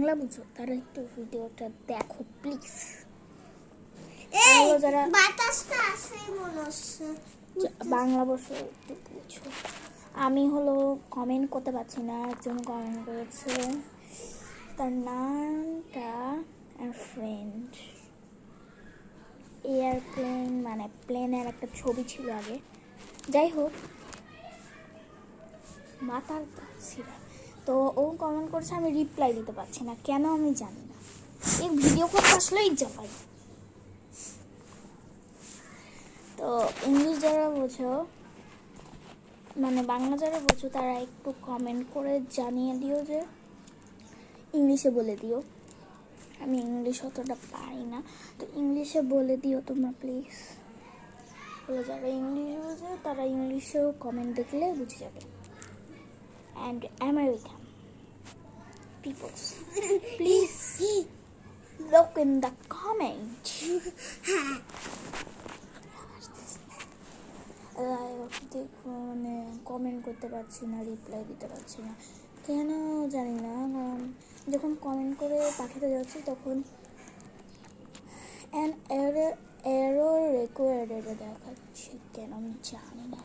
বাংলা বুঝো তারা একটু ভিডিওটা দেখো প্লিজ। যারা বাতাসটা আসে মনে হচ্ছে বাংলা বসে একটু বুঝো। আমি হলো কমেন্ট করতে পারছি না, একজন কমেন্ট করেছে, তার নামটা ফ্রেন্ড এয়ারপ্লেন, মানে প্লেনের একটা ছবি ছিল আগে। যাই হোক, মাথার ছিঁড়া। তো ও কমেন্ট করছে, আমি রিপ্লাই দিতে পারছি না কেন আমি জানি না। এই ভিডিও করতে আসলেই যাবাই। তো ইংলিশ যারা বোঝো, মানে বাংলা যারা বোঝো, তারা একটু কমেন্ট করে জানিয়ে দিও, যে ইংলিশে বলে দিও। আমি ইংলিশ অতটা পারি না, তো ইংলিশে বলে দিও তোমরা প্লিজ। বলে যারা ইংলিশ বোঝে তারা ইংলিশেও কমেন্ট দেখলে বুঝে যাবে। And American peoples, please look in the comment. দেখো, মানে কমেন্ট করতে পারছি না, রিপ্লাই দিতে পারছি না কেন জানি না। কারণ যখন কমেন্ট করে পাঠাতে যাচ্ছি তখন অ্যান এরর রেকোয়ার্ড দেখাচ্ছে, কেন আমি জানি না।